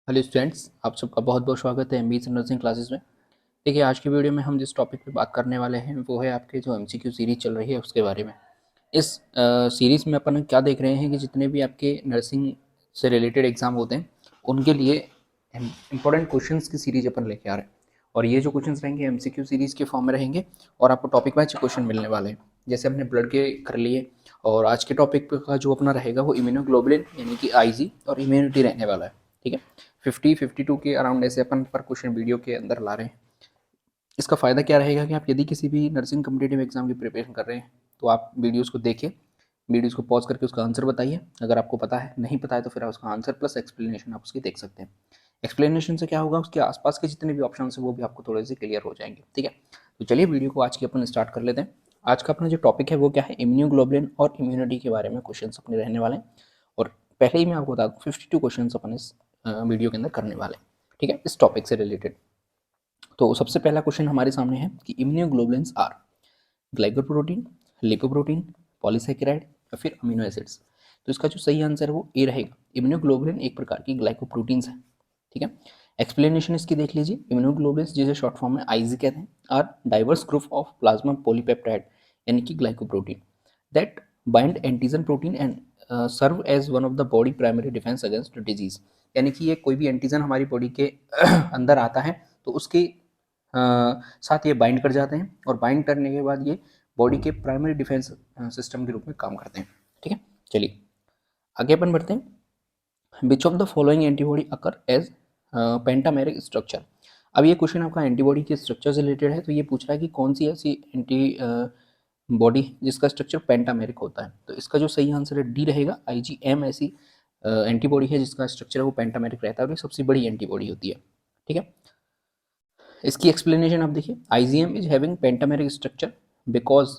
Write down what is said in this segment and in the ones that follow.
Hello students, आप सबका बहुत बहुत स्वागत है एमबीए नर्सिंग क्लासेस में। देखिए, आज की वीडियो में हम जिस टॉपिक पे बात करने वाले हैं वो है आपके जो एमसीक्यू सीरीज चल रही है उसके बारे में। इस सीरीज में अपन क्या देख रहे हैं कि जितने भी आपके नर्सिंग से रिलेटेड एग्जाम होते हैं उनके लिए इंपॉर्टेंट क्वेश्चंस की सीरीज अपन लेके आ रहे हैं। और ये जो क्वेश्चंस रहेंगे एमसीक्यू सीरीज के फॉर्म में रहेंगे और आपको टॉपिक वाइज क्वेश्चन मिलने वाले हैं। जैसे हमने ब्लड के कर लिए, और आज के टॉपिक का जो अपना रहेगा वो इम्यूनोग्लोबुलिन यानी कि आईजी और इम्यूनिटी रहने वाला है। ठीक है, 50-52 के अराउंड ऐसे अपन पर क्वेश्चन वीडियो के अंदर ला रहे हैं। इसका फ़ायदा क्या रहेगा कि आप यदि किसी भी नर्सिंग कम्पिटेटिव एग्जाम की प्रिपरेशन कर रहे हैं तो आप वीडियोज़ को देखें, वीडियोज़ को पॉज करके उसका आंसर बताइए। अगर आपको पता है, नहीं पता है तो फिर आप उसका आंसर प्लस एक्सप्लेनेशन आप उसकी देख सकते हैं। एक्सप्लेनेशन से क्या होगा, उसके आसपास के जितने भी ऑप्शन हैं वो भी आपको थोड़े से क्लियर हो जाएंगे। ठीक है, तो चलिए वीडियो को आज की अपन स्टार्ट कर लेते हैं। आज का अपना जो टॉपिक है वो क्या है, इम्यूनोग्लोबुलिन और इम्यूनिटी के बारे में क्वेश्चन अपने रहने वाले हैं। और पहले ही मैं आपको बता दूँ 52 क्वेश्चन अपन इस वीडियो के अंदर करने वाले हैं। ठीक है, इस टॉपिक से रिलेटेड। तो सबसे पहला क्वेश्चन हमारे सामने है कि immunoglobulins are glycoprotein, lipoprotein, polysaccharide या फिर अमीनो एसिड्स। तो इसका जो सही आंसर है वो ए रहेगा। इम्यूनोग्लोबुलिन एक प्रकार की ग्लाइकोप्रोटीन्स है। ठीक है, एक्सप्लेनेशन इसकी देख लीजिए। इम्यूनोग्लोबुलिन्स जिसे शॉर्ट फॉर्म में आईजी कहते हैं, are diverse group of plasma polypeptide यानी कि glycoprotein that bind antigen protein and serve as one of the body primary defence against disease. यानी कि ये कोई भी एंटीजन हमारी बॉडी के अंदर आता है तो उसके साथ ये बाइंड कर जाते हैं, और बाइंड करने के बाद ये बॉडी के प्राइमरी डिफेंस सिस्टम के रूप में काम करते हैं। ठीक है, चलिए आगे अपन बढ़ते हैं। Which of the following antibody occur as pentameric structure. अब ये क्वेश्चन आपका एंटीबॉडी के स्ट्रक्चर से रिलेटेड है, तो ये पूछ रहा है कि कौन सी ऐसी एंटी बॉडी जिसका स्ट्रक्चर पेंटामेरिक होता है। तो इसका जो सही आंसर है डी रहेगा। आईजीएम ऐसी एंटीबॉडी है जिसका स्ट्रक्चर है वो पेंटामेरिक रहता है और ये सबसे बड़ी एंटीबॉडी होती है। ठीक है, इसकी एक्सप्लेनेशन आप देखिए। IgM is having pentameric structure because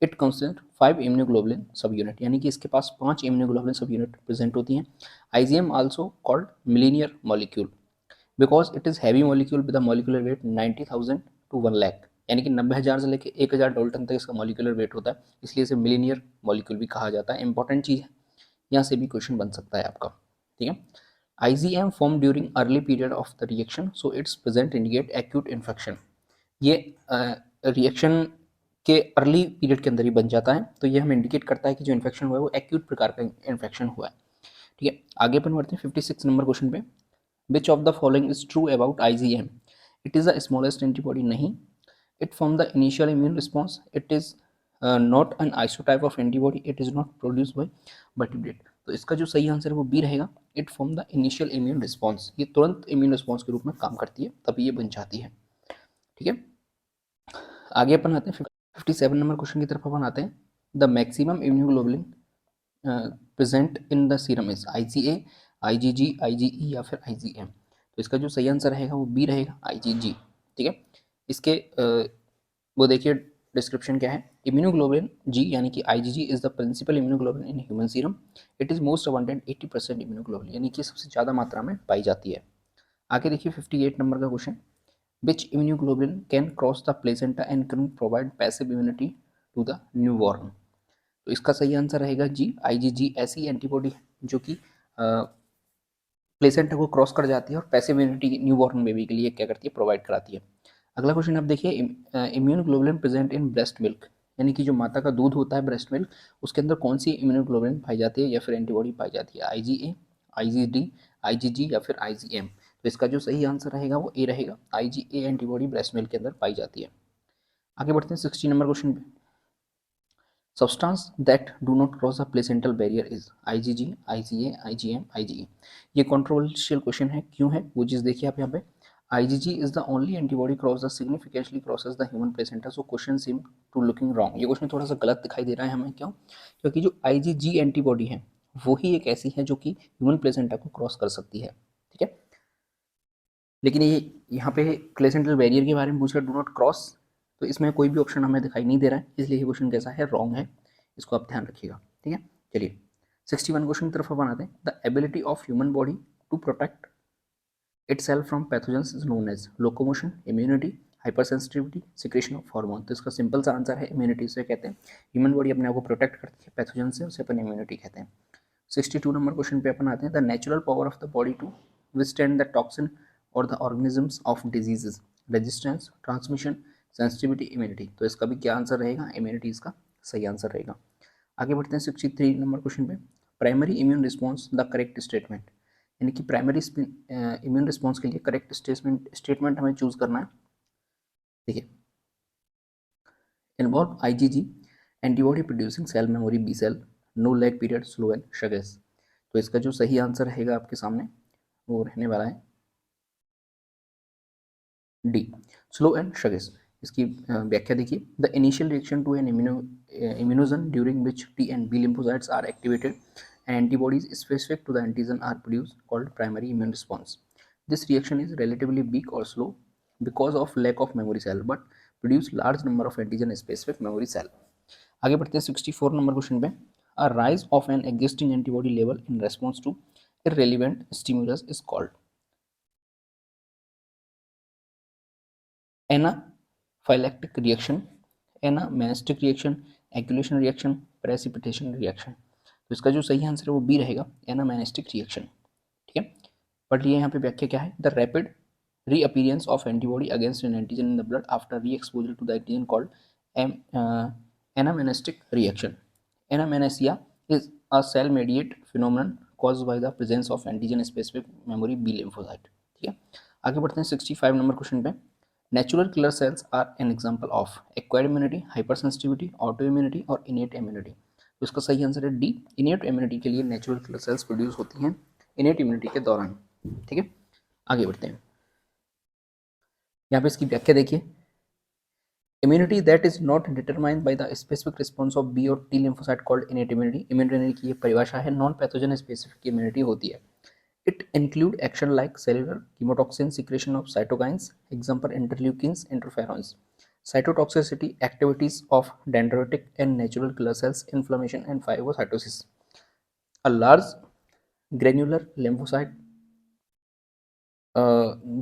it consist 5 immunoglobulin sub unit, यानी कि इसके पास 5 इम्यूनोग्लोबुलिन सब यूनिट प्रेजेंट होती हैं। IgM also called millionaire molecule because it is heavy molecule with molecular weight 90,000 to 1 lakh, यानी कि 90,000 से लेकर 1,000 डोल्टन तक इसका मॉलिकुलर वेट होता है, इसलिए इसे मिलीनियर मॉलिक्यूल भी कहा जाता है। इंपॉर्टेंट चीज़ है, यहाँ से भी क्वेश्चन बन सकता है आपका। ठीक है, IgM formed during early period of the reaction, so its present indicate acute infection। ये रिएक्शन के अर्ली पीरियड के अंदर ही बन जाता है, तो ये हमें इंडिकेट करता है कि जो इन्फेक्शन हुआ है वो एक्यूट प्रकार का इन्फेक्शन हुआ है। ठीक है, आगे अपन बढ़ते हैं 56 नंबर क्वेश्चन पे। Which of the following is true about IgM? It is the smallest antibody, नहीं। It form the initial immune response, it is not an isotype of antibody, it is not produce by vertebrate. तो इसका जो सही answer है वो B रहेगा। It form the initial immune response, ये तुरंत इम्यून रिस्पॉन्स के रूप में काम करती है, तभी ये बन जाती है। ठीक है, आगे अपन आते हैं 57 नंबर क्वेश्चन की तरफ अपन आते हैं। The maximum immunoglobulin present in the serum is IgA, IgG, IgE या फिर IgM। तो इसका जो सही आंसर रहेगा वो बी रहेगा, IgG। ठीक है, इसके वो देखिए डिस्क्रिप्शन क्या है। इम्यूनोग्लोबुलिन जी यानी कि IgG is the principal immunoglobulin in human serum. It is most abundant 80% immunoglobulin, यानी कि सबसे ज़्यादा मात्रा में पाई जाती है। आगे देखिए 58 नंबर का question. Which immunoglobulin can cross the placenta and can provide passive immunity to the newborn. तो इसका सही आंसर रहेगा जी, IgG ऐसी एंटीबॉडी है जो कि प्लेसेंटा को क्रॉस कर जाती है और पैसिव इम्यूनिटी न्यूबॉर्न बेबी के लिए क्या करती है, प्रोवाइड कराती है। अगला क्वेश्चन आप देखिए। Immunoglobulin present in breast milk, यानी कि जो माता का दूध होता है ब्रेस्ट मिल्क, उसके अंदर कौन सी इम्यूनोग्लोबुलिन पाई जाती है या फिर एंटीबॉडी पाई जाती है? IgA, IgD, IgG या फिर IgM। तो इसका जो सही आंसर रहेगा वो ए रहेगा। IgA एंटीबॉडी ब्रेस्ट मिल्क के अंदर पाई जाती है। आगे बढ़ते हैं 60 नंबर क्वेश्चन पे। Substance that do not cross the placental barrier is IgG, IgA, IgM, IgE। ये कंट्रोवर्शियल क्वेश्चन है, क्यों है वो चीज़ देखिए आप यहाँ पे। IgG is the only antibody cross the significantly crosses the human placenta, so question seem to looking wrong। ये क्वेश्चन थोड़ा सा गलत दिखाई दे रहा है हमें, क्यों? क्योंकि जो IgG एंटीबॉडी है वो ही एक ऐसी है जो कि ह्यूमन प्लेसेंटा को क्रॉस कर सकती है। ठीक है, लेकिन ये यहाँ पे प्लेसेंटल बैरियर के बारे में पूछ रहा है, डू नॉट क्रॉस, तो इसमें कोई भी ऑप्शन हमें दिखाई नहीं दे रहा है, इसलिए ये क्वेश्चन कैसा है, रॉन्ग है। इसको आप ध्यान रखिएगा। ठीक है, चलिए 61 क्वेश्चन की तरफ अपन आते हैं। The ability of human body to protect itself from pathogens is known as locomotion, immunity, hypersensitivity, secretion of hormone। तो इसका सिंपल सा आंसर है इम्यूनिटी से कहते हैं। ह्यूमन बॉडी अपने आप को प्रोटेक्ट करती है पैथोजन से, उसे अपन इम्यूनिटी कहते हैं। 62 नंबर क्वेश्चन पे अपन आते हैं। The natural power of the body to withstand the toxin or the organisms of diseases, resistance, transmission, sensitivity, immunity। तो इसका भी क्या आंसर रहेगा? इम्यूनिटी इसका सही आंसर रहेगा। आगे बढ़ते हैं 63 नंबर क्वेश्चन पे। Primary immune response the correct statement, यानी कि प्राइमरी इम्यून रिस्पॉन्स के लिए करेक्ट स्टेटमेंट हमें चूज करना है। देखिए, involve IgG, antibody producing cell memory B cell, no lag period, slow and sluggish. तो इसका जो सही आंसर रहेगा आपके सामने वो रहने वाला है डी, स्लो एंड शगेस। इसकी व्याख्या देखिए, the initial reaction to an immunogen during which T and B lymphocytes are activated and antibodies specific to the antigen are produced called primary immune response. This reaction is relatively weak or slow because of lack of memory cell but produce large number of antigen specific memory cell। आगे बढ़ते हैं 64 number question पे। A rise of an existing antibody level in response to irrelevant stimulus is called anaphylactic reaction, anamnestic reaction, agglutination reaction, precipitation reaction. तो इसका जो सही answer है वो बी रहेगा, एनामेनेस्टिक रिएक्शन। ठीक है, पढ़ लिए यहाँ पे व्याख्या क्या है। The rapid reappearance of antibody against an antigen in the blood after re-exposure to the antigen called anamnestic reaction. Anamnesia is a cell-mediated phenomenon caused by the presence of antigen-specific memory B lymphocyte। ठीक है, आगे बढ़ते हैं 65 number question पे। Natural killer cells are an example of acquired immunity, hyper sensitivity, auto immunity और innate immunity. तो इसका सही आंसर है डी, इनेट इम्यूनिटी के लिए नेचुरल किलर सेल्स प्रोड्यूस होती हैं इनेट इम्यूनिटी के दौरान। ठीक है, आगे बढ़ते हैं। यहाँ पे इसकी व्याख्या देखिए, immunity that is not determined by the specific response of B और T lymphocyte called innate immunity. Immunity की ये परिभाषा है, नॉन पैथोजन स्पेसिफिक इम्यूनिटी होती है। It include action like cellular chemotoxin secretion of cytokines, example interleukins, interferons, cytotoxicity, activities of dendritic and natural killer cells, inflammation and phagocytosis. A large granular lymphocyte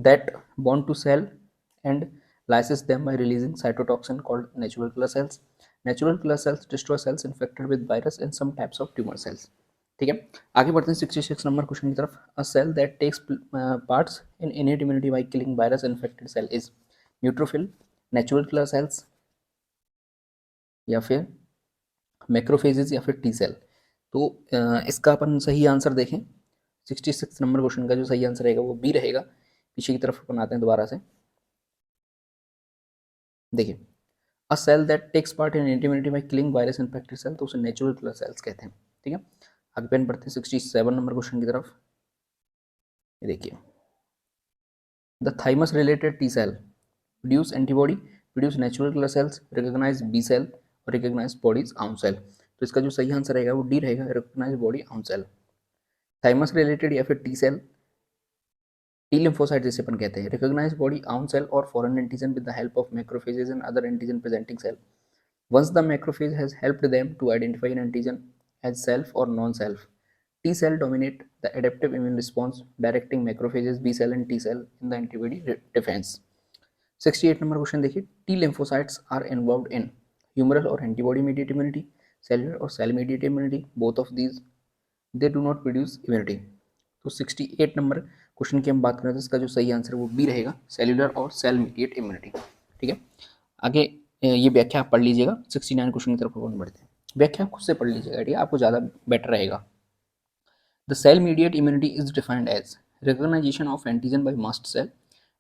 that bond to cell and lyses them by releasing cytotoxin called natural killer cells. Natural killer cells destroy cells infected with virus and some types of tumor cells। ठीक है, आगे बढ़ते हैं 66 number question की तरफ। A cell that takes parts in innate immunity by killing virus infected cell is neutrophil, natural killer cells या फिर macrophages या फिर टी सेल। तो इसका अपन सही आंसर देखें, 66 नंबर क्वेश्चन का जो सही आंसर रहेगा वो बी रहेगा। पीछे की तरफ अपन आते हैं दोबारा से। देखिए, a cell that takes part in immunity by killing virus infected cell, तो उसे नेचुरल किलर सेल्स कहते हैं। ठीक है, आगे पेन पढ़ते हैं 67 नंबर क्वेश्चन की तरफ। ये देखिए, the thymus related T cell produce antibody, produce natural killer cells, recognise B cell और रिकॉग्नाइज बॉडीज आउन सेल। तो इसका जो सही आंसर रहेगा वो डी रहेगा, recognise body own cell. Thymus related या फिर टी सेल, टी लिम्फोसाइट जिसे अपन कहते हैं, रिकॉग्नाइज बॉडी आउन सेल और foreign antigen with the help of macrophages and other antigen presenting cell. Once the macrophage has helped them to identify an antigen as self or non-self, T cell dominate the adaptive immune response, directing macrophages, B cell and T cell in the antibody defense। 68 number question देखिए, T lymphocytes are involved in humoral और antibody mediated immunity, cellular और cell mediated immunity, both of these they do not produce immunity। तो 68 number question की हम बात करें तो इसका जो सही आंसर है वो बी रहेगा, सेल्युलर और सेल मीडिएट इम्यूनिटी। ठीक है, आगे ये व्याख्या आप पढ़ लीजिएगा। 69 क्वेश्चन की तरफ अपन बढ़ते हैं। व्याख्या खुद से पढ़ लीजिएगा, ठीक है, आपको ज़्यादा बेटर रहेगा। The cell mediate immunity is defined as recognisation of antigen by mast cell,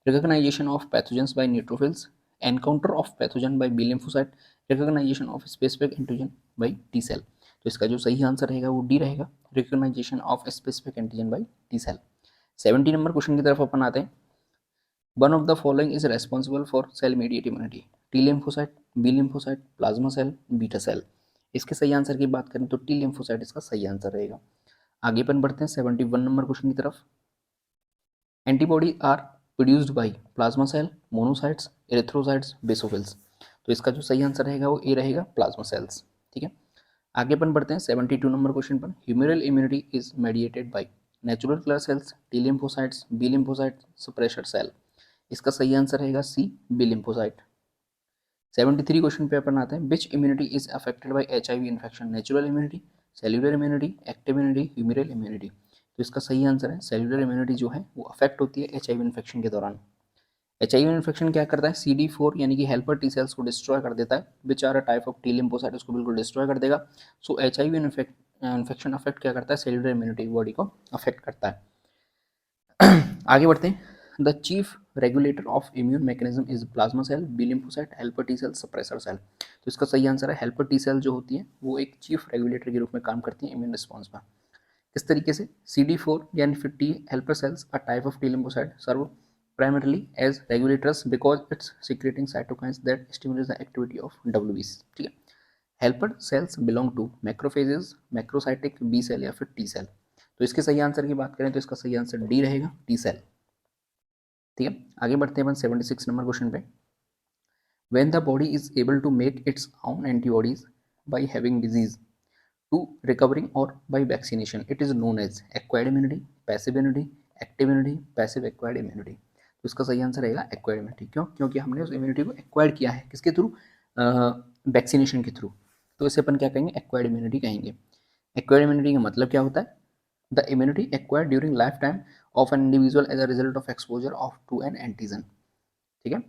recognisation of pathogens by neutrophils, encounter of pathogen by B lymphocyte, recognisation of specific antigen by T cell. तो इसका जो सही answer रहेगा वो D रहेगा, recognisation of specific antigen by T cell. 70 number question की तरफ अपन आते हैं। One of the following is responsible for cell mediate immunity, T lymphocyte, B lymphocyte, plasma cell, beta cell. इसके सही आंसर की बात करें तो टी लिम्फोसाइट इसका सही आंसर रहेगा। आगे अपन बढ़ते हैं 71 नंबर क्वेश्चन की तरफ। Antibody are produced by plasma cell, monocytes, erythrocytes, basophils. तो इसका जो सही आंसर रहेगा वो ए रहेगा, प्लाज्मा सेल्स। ठीक है, आगे अपन बढ़ते हैं 72 नंबर क्वेश्चन पर। Humoral immunity is mediated by natural killer cells, T lymphocytes, B lymphocyte, suppressor cell. इसका सही आंसर रहेगा सी, बी लिम्फोसाइट। 73 क्वेश्चन पे अपन आते हैं। Which immunity is affected by HIV infection, natural immunity, cellular immunity, active immunity, humoral immunity. तो इसका सही आंसर है सेलुलर इम्यूनिटी जो है वो अफेक्ट होती है HIV इन्फेक्शन के दौरान। HIV इन्फेक्शन क्या करता है, CD4 यानी कि हेल्पर टी सेल्स को डिस्ट्रॉय कर देता है, which are a type of T lymphocyte, उसको बिल्कुल डिस्ट्रॉय कर देगा। सो HIV इन्फेक्शन अफेक्ट क्या करता है, सेलुलर इम्यूनिटी बॉडी को अफेक्ट करता है। आगे बढ़ते हैं। The chief regulator of immune mechanism is plasma cell, B lymphocyte, helper T cell, suppressor cell. तो इसका सही आंसर है हेल्पर टी सेल जो होती है वो एक चीफ रेगुलेटर के रूप में काम करती है इम्यून रिस्पॉन्स पर। किस तरीके से, CD4 यानी फिर T helper cells a type of T lymphocyte serve primarily as regulators because it's secreting cytokines that stimulate the activity of WBC। ठीक है, helper cells belong to macrophages, macrocytic B cell या फिर T cell. तो इसके सही answer की बात करें तो इसका सही आंसर डी रहेगा, टी सेल। ठीक है, आगे बढ़ते हैं अपन 76 नंबर क्वेश्चन पे। When the body is able to make its own antibodies by having disease to recovering or by vaccination, it is known as acquired immunity, passive immunity, active immunity, passive acquired immunity। तो इसका सही answer रहेगा acquired immunity. क्यों? क्योंकि हमने उस immunity को acquired किया है, किसके थ्रू, वैक्सीनेशन के थ्रू। तो इसे अपन क्या कहेंगे, एक्वायर्ड इम्यूनिटी कहेंगे। एक्वायर्ड इम्यूनिटी का मतलब क्या होता है, the immunity acquired during life time of an individual as a result of exposure of to an antigen. ठीक है,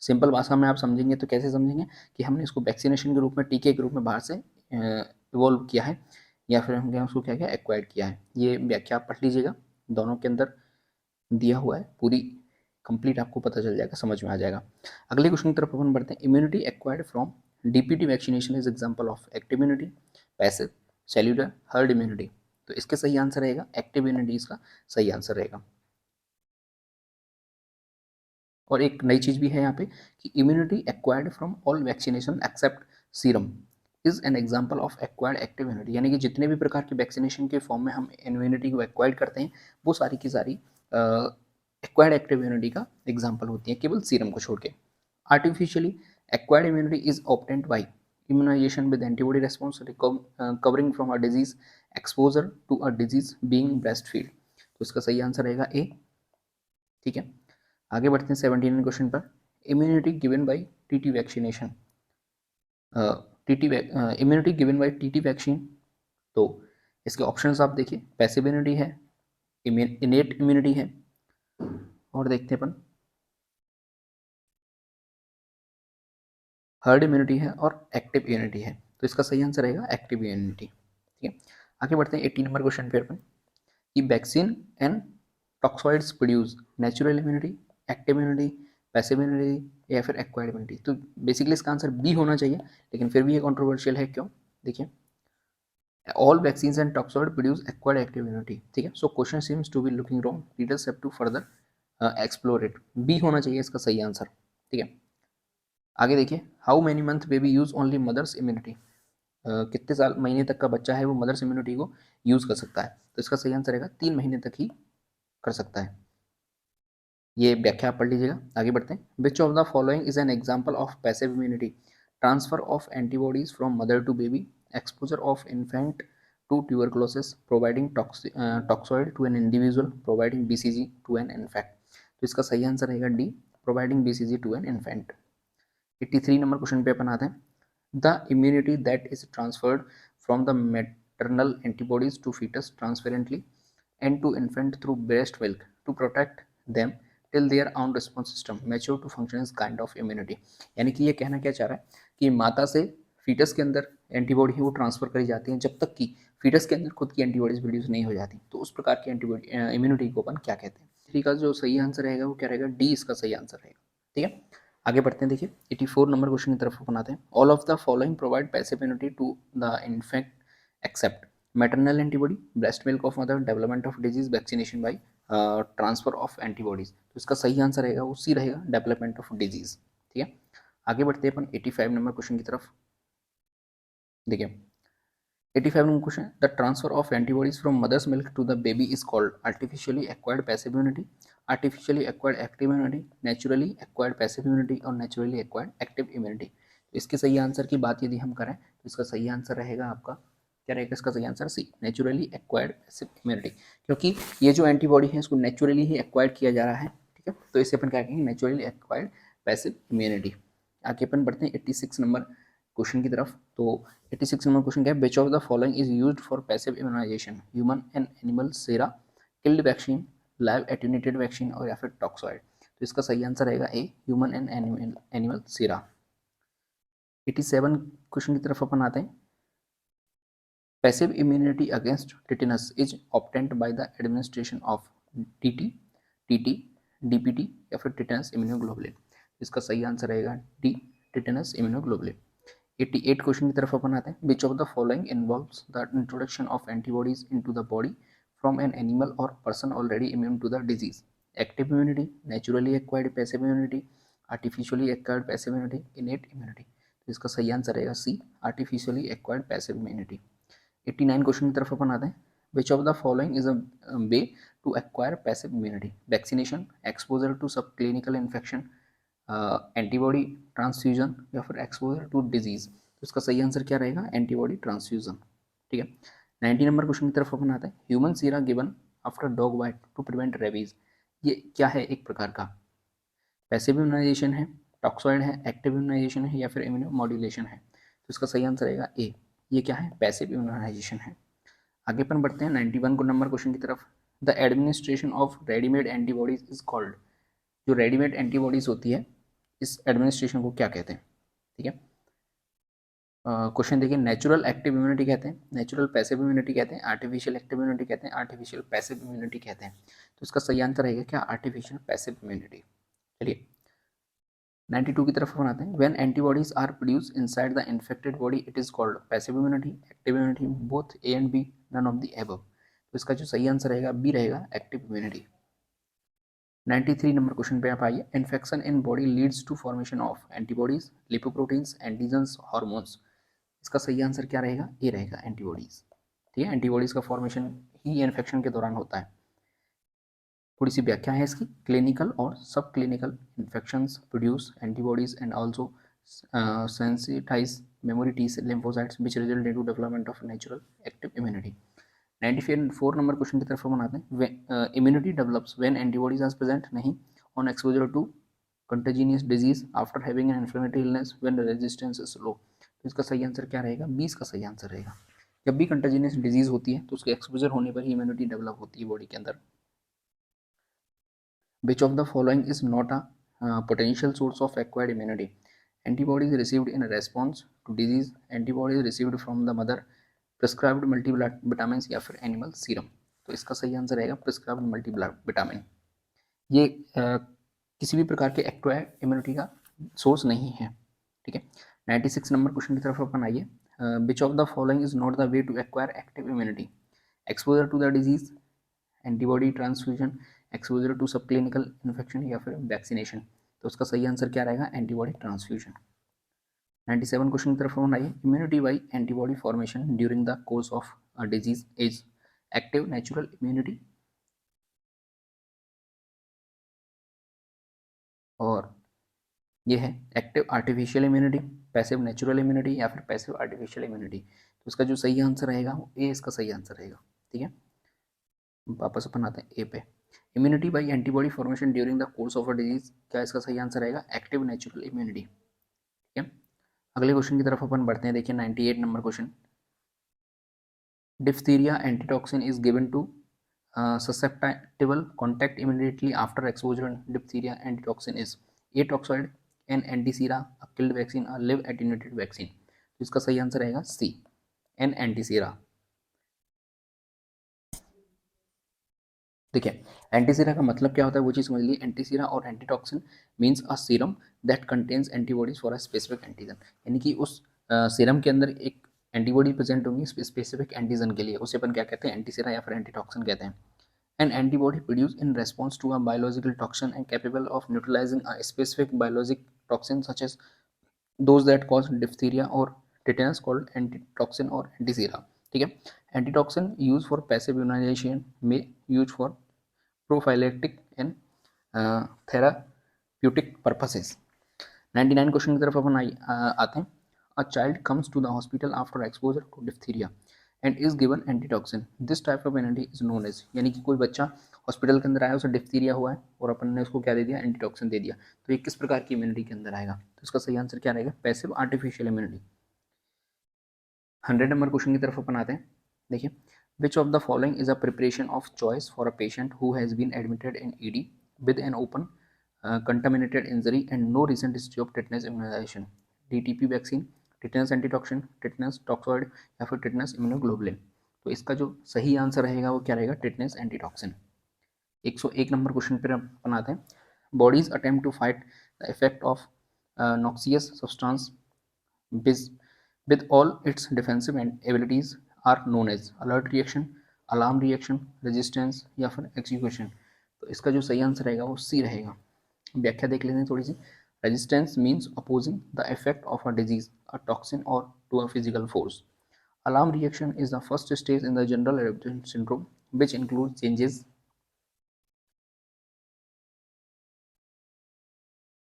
सिंपल भाषा में आप समझेंगे तो कैसे समझेंगे कि हमने इसको वैक्सीनेशन के रूप में, टीके के रूप में बाहर से इवॉल्व किया है, या फिर हमने उसको क्या किया, एक्वायर्ड किया है। ये व्याख्या आप पढ़ लीजिएगा, दोनों के अंदर दिया हुआ है, पूरी कंप्लीट आपको पता चल जाएगा, समझ में आ जाएगा। अगले क्वेश्चन की तरफ अपन बढ़ते हैं। Immunity acquired from DPT vaccination is example of active immunity, passive, cellular, herd immunity. तो इसके सही आंसर रहेगा एक्टिव इम्यूनिटी, इसका सही आंसर रहेगा। और एक नई चीज भी है यहाँ पे कि immunity acquired from all vaccination except serum is an example of acquired active immunity. यानी कि जितने भी प्रकार के वैक्सीनेशन के फॉर्म में हम इम्यूनिटी को एक्वायर्ड करते हैं वो सारी की सारी एक्वायर्ड एक्टिव इम्यूनिटी का एग्जाम्पल होती है, केवल सीरम को छोड़ के। Artificially acquired immunity is obtained by immunization with antibody response covering from a disease exposure to a disease being breastfeed। तो इसका सही आंसर रहेगा ए। ठीक है, आगे बढ़ते हैं 17 क्वेश्चन पर। Immunity given by TT vaccination, immunity given by TT vaccine. तो इसके ऑप्शंस आप देखिए, पैसिव इम्यूनिटी है, इनेट इम्यूनिटी है, और देखते हैं अपन हर्ड इम्यूनिटी है और एक्टिव इम्यूनिटी है। तो इसका सही आंसर रहेगा एक्टिव इम्यूनिटी। ठीक है, आगे बढ़ते हैं 18 नंबर क्वेश्चन पे अपन कि vaccine and toxoids produce natural immunity, active immunity, passive immunity या फिर एक्वायर्ड इम्यूनिटी। तो बेसिकली इसका आंसर बी होना चाहिए, लेकिन फिर भी ये कंट्रोवर्शियल है। क्यों? देखिए, all vaccines and toxoid produce acquired active immunity. ठीक है, so question seems to be looking wrong, readers have to further explore it. B होना चाहिए इसका सही आंसर। ठीक है, आगे देखिए, how many month baby use only mother's immunity. कितने साल महीने तक का बच्चा है वो मदर्स इम्यूनिटी को यूज कर सकता है। तो इसका सही आंसर रहेगा 3 महीने तक ही कर सकता है। ये व्याख्या आप पढ़ लीजिएगा। आगे बढ़ते हैं। Which of the following is an example of passive immunity, transfer of antibodies from mother to baby, exposure of infant to tuberculosis, providing toxoid to an individual, providing BCG to an infant. तो इसका सही answer रहेगा D, providing BCG to an infant. 83 number question पे अपन आते हैं। The immunity that is transferred from the maternal antibodies to foetus transparently and to infant through breast milk to protect them till their own response system mature to function as kind of immunity। यानी कि ये कहना क्या चाह रहा है कि माता से फीटस के अंदर एंटीबॉडी ही वो ट्रांसफर करी जाती है जब तक कि फीटस के अंदर खुद की एंटीबॉडीज प्रोड्यूस नहीं हो जाती। तो उस प्रकार की एंटीबॉडी इम्यूनिटी को अपन क्या कहते हैं। थ्री का जो सही आंसर रहेगा वो क्या रहेगा, डी इसका सही आंसर रहेगा। ठीक है, आगे बढ़ते हैं। देखिए 84 नंबर क्वेश्चन की तरफ अपन आते हैं। All of the following provide passive immunity to the infant except maternal antibody, breast milk of mother, development of disease, vaccination by transfer of antibodies. तो इसका सही आंसर रहेगा वो सी रहेगा, डेवलपमेंट ऑफ डिजीज। ठीक है, आगे बढ़ते हैं अपन 85 नंबर क्वेश्चन की तरफ। देखिए 85 number question, the transfer of antibodies from mother's milk to the baby is called artificially acquired passive immunity, artificially acquired active immunity, naturally acquired passive immunity और naturally acquired active immunity. इसके सही answer की बात यदि हम करें तो इसका सही आंसर रहेगा आपका क्या रहेगा, इसका सही answer C, naturally acquired passive immunity. क्योंकि ये जो एंटीबॉडी है इसको नेचुरली ही एक्वायर्ड किया जा रहा है। ठीक है, तो इसे अपन क्या कहेंगे, नेचुरली एक्वायर्ड पैसिव इम्यूनिटी। आगे अपन बढ़ते हैं 86 नंबर क्वेश्चन की तरफ। तो 86 नंबर क्वेश्चन क्या है, which of the following is used for passive immunisation, human and animal sera, killed vaccine, live attenuated vaccine और या फिर टॉक्सॉइड। तो इसका सही आंसर रहेगा ए, human and animal Sira. 87 question की तरफ अपन आते हैं। Passive immunity against tetanus is obtained by the administration of TT, TT, DPT या फिर टिटेनस इम्यूनोग्लोबुलिन। इसका सही आंसर रहेगा डी, टिटेनस इम्यूनोग्लोबुलिन। 88 क्वेश्चन की तरफ अपन आते हैं। Which of the following involves the introduction of antibodies into the body from an animal or person already immune to the disease? Active immunity, naturally acquired passive immunity, artificially acquired passive immunity, innate immunity. तो इसका सही answer रहेगा C, artificially acquired passive immunity. 89 question की तरफ अपन आते हैं। Which of the following is a way to acquire passive immunity? Vaccination, exposure to subclinical infection, antibody transfusion या फिर एक्सपोजर टू डिजीज। तो इसका सही आंसर क्या रहेगा? Antibody transfusion. ठीक है। 90 नंबर क्वेश्चन की तरफ अपन आते हैं। Human sera given after dog bite to prevent rabies, ये क्या है एक प्रकार का? पैसिव इम्यूनाइजेशन है, टॉक्सॉइड है, एक्टिव इम्यूनाइजेशन है या फिर इम्यूनो मॉड्यूलेशन है? तो इसका सही आंसर रहेगा ए, ये क्या है? पैसिव इम्यूनाइजेशन है। आगे अपन बढ़ते हैं 91 को नंबर क्वेश्चन की तरफ। The administration of readymade antibodies is called, जो रेडीमेड एंटीबॉडीज होती है इस एडमिनिस्ट्रेशन को क्या कहते हैं? ठीक है। क्वेश्चन देखिए, नेचुरल एक्टिव इम्यूनिटी कहते हैं, नेचुरल पैसिव इम्यूनिटी कहते हैं, आर्टिफिशियल एक्टिव इम्यूनिटी कहते हैं, आर्टिफिशियल पैसिव इम्यूनिटी कहते हैं। तो इसका सही आंसर रहेगा क्या? Artificial passive immunity. चलिए 92 की तरफ हम आते हैं। When antibodies are produce inside the infected body it is called passive immunity, active immunity, both A and B, none of the above. तो इसका जो सही आंसर रहेगा बी रहेगा, एक्टिव इम्यूनिटी। 93 नंबर क्वेश्चन पे आप आइए। Infection in body leads to formation of antibodies, lipoproteins, antigens, hormones. इसका सही आंसर क्या रहेगा? ए रहेगा, एंटीबॉडीज। ठीक है, एंटीबॉडीज का फॉर्मेशन ही इन्फेक्शन के दौरान होता है। थोड़ी सी व्याख्या है इसकी। क्लिनिकल और subclinical infections produce antibodies and also sensitize memory T lymphocytes which result into development of natural active immunity. 94 number question की तरफ हम आते हैं। Immunity develops when antibodies are present, नहीं, on exposure to contagious disease after having an inflammatory illness when resistance is low. तो इसका सही answer क्या रहेगा? 20 का सही आंसर रहेगा। जब भी कंटेजिनियस डिजीज होती है तो उसके एक्सपोजर होने पर ही इम्यूनिटी डेवलप होती है बॉडी के अंदर। Which of the following is not a potential source of acquired immunity? Antibodies received in response to disease, antibodies received from the mother, prescribed multivitamins या फिर एनिमल सीरम। तो इसका सही आंसर रहेगा प्रिस्क्राइब्ड मल्टीविटामिन। ये किसी भी प्रकार के एक्वायर्ड इम्यूनिटी का सोर्स नहीं है। ठीक है। 96 नंबर क्वेश्चन की तरफ अपन आइए। Which of the following is not the way to acquire active immunity? Exposure to the disease, antibody transfusion, exposure to subclinical infection या फिर वैक्सीनेशन। तो उसका सही आंसर क्या रहेगा? Antibody transfusion. 97 क्वेश्चन की तरफ हम आइए। Immunity by antibody formation during the course of disease is active natural immunity, और ये है active artificial immunity, passive natural immunity या फिर पैसिव आर्टिफिशियल इम्यूनिटी। तो इसका जो सही आंसर रहेगा वो ए इसका सही आंसर रहेगा। ठीक है, वापस अपन आते हैं ए पे। Immunity by antibody formation during the course of a disease, क्या इसका सही आंसर रहेगा? Active natural immunity. ठीक है। अगले क्वेश्चन की तरफ अपन बढ़ते हैं। देखिए 98 number question. Diphtheria antitoxin is given to susceptible contact immediately after exposure. Diphtheria antitoxin is A toxoid, N antisera, a killed vaccine, a live attenuated vaccine। तो इसका सही आंसर रहेगा सी, N antisera। देखिए एंटीसीरा का मतलब क्या होता है वो चीज़ समझ लीजिए। एंटीसीरा और antitoxin means a serum that contains antibodies for a specific antigen, यानी कि उस सीरम के अंदर एक एंटीबॉडी प्रेजेंट होंगी स्पेसिफिक एंटीजन के लिए, उसे अपन क्या कहते हैं? एंटीसीरा या फिर एंटीटॉक्सिन कहते हैं। An antibody produced in response to a biological toxin and capable of neutralizing a specific biologic toxin such as those that cause diphtheria or tetanus called antitoxin or antisera। ठीक है। Antitoxin use for passive immunization में use for prophylactic and therapeutic purposes. 99 question की तरफ अपन आते हैं। A child comes to the hospital after exposure to diphtheria and is given antitoxin, this type of immunity is known as, यानी कि कोई बच्चा हॉस्पिटल के अंदर आया, उसे डिप्थीरिया हुआ है और अपन ने उसको क्या दे दिया? एंटीटॉक्सिन दे दिया। तो ये किस प्रकार की इम्यूनिटी के अंदर आएगा? तो इसका सही आंसर क्या रहेगा? Passive artificial immunity. 100 number question की तरफ अपन आते हैं। देखिए Which of the following is a preparation of choice for a patient who has been admitted in ED with an open contaminated injury and no recent history of tetanus immunization? DTP vaccine, tetanus antitoxin, tetanus toxoid या फिर tetanus immunoglobulin? तो इसका जो सही answer रहेगा वो क्या रहेगा? Tetanus antitoxin. 101 नंबर क्वेश्चन पर अपन आते हैं। Bodies attempt to fight the effect of noxious substance with all its defensive abilities are known as alert reaction, alarm reaction, resistance या फिर execution? तो इसका जो सही आंसर रहेगा वो सी रहेगा। व्याख्या देख लेते हैं थोड़ी सी। Resistance means opposing the effect of a disease, a toxin or to a physical force. Alarm reaction is the first stage in the general adaptation syndrome, which includes changes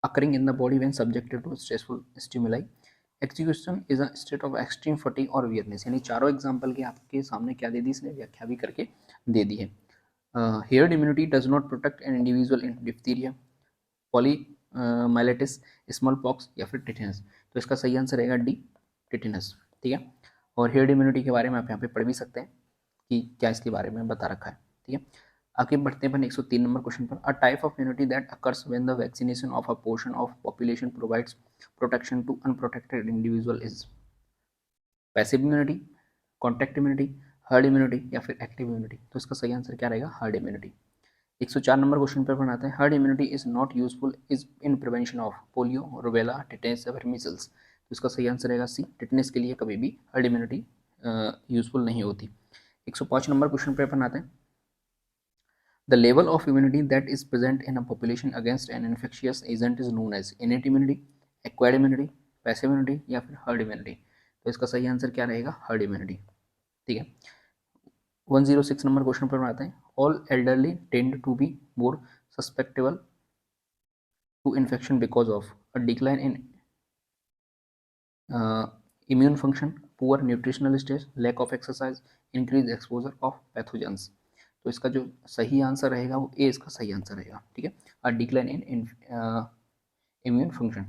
occurring in the body when subjected to stressful stimuli. Execution is a state of extreme fatigue or weakness। यानी चारों example के आपके सामने क्या दे दी, इसने व्याख्या भी करके दे दी है। Herd immunity does not protect an individual in diphtheria, poliomyelitis, smallpox या फिर टिटेनस? तो इसका सही आंसर रहेगा डी, टिटेनस। ठीक है। और हेयर्ड इम्यूनिटी के बारे में आप यहाँ पे पढ़ भी सकते हैं कि क्या इसके बारे में बता रखा है। ठीक है। आगे बढ़ते हैं अपन 103 नंबर क्वेश्चन पर। A type of immunity that occurs when the vaccination of a portion of population provides protection to unprotected individual is? Passive immunity, contact immunity, herd immunity या फिर एक्टिव इम्यूनिटी? तो इसका सही आंसर क्या रहेगा? Herd immunity. 104 number question पर बनाते हैं। Herd immunity is not useful is in prevention of polio, rubella, tetanus या फिर मीजल्स? तो इसका सही आंसर रहेगा सी, टिटेनस के लिए कभी भी हर्ड इम्यूनिटी यूजफुल नहीं होती। 105 नंबर क्वेश्चन पर अपन आते हैं। The level of immunity that is present in a population against an infectious agent is known as innate immunity, acquired immunity, passive immunity या फिर herd immunity? तो इसका सही आंसर क्या रहेगा? herd immunity। ठीक है। 106 नंबर क्वेश्चन पर आते हैं। All elderly tend to be more susceptible to infection because of a decline in immune function, poor nutritional stage, lack of exercise, increased exposure of pathogens? तो इसका जो सही आंसर रहेगा वो ए इसका सही आंसर रहेगा। ठीक है। A decline in immune function.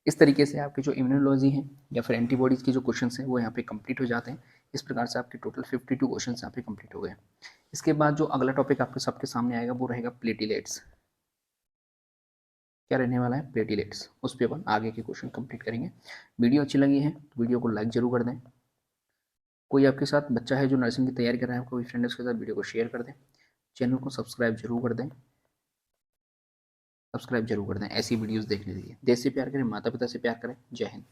इस तरीके से आपके जो इम्यूनोलॉजी है या फिर एंटीबॉडीज़ के जो क्वेश्चन हैं वो यहाँ पे कंप्लीट हो जाते हैं। इस प्रकार से आपके टोटल 52 क्वेश्चन यहाँ पे कंप्लीट हो गए। इसके बाद जो अगला टॉपिक आपके सबके सामने आएगा वो रहेगा प्लेटिलेट्स। क्या रहने वाला है? प्लेटिलेट्स। उस पर अपन आगे के क्वेश्चन कंप्लीट करेंगे। वीडियो अच्छी लगी है तो वीडियो को लाइक जरूर कर दें। कोई आपके साथ बच्चा है जो नर्सिंग की तैयारी कर रहा है, कोई फ्रेंड उसके साथ वीडियो को शेयर कर दें। चैनल को सब्सक्राइब जरूर कर दें, सब्सक्राइब जरूर कर दें ऐसी वीडियोस देखने के लिए। देश से प्यार करें, माता पिता से प्यार करें। जय हिंद।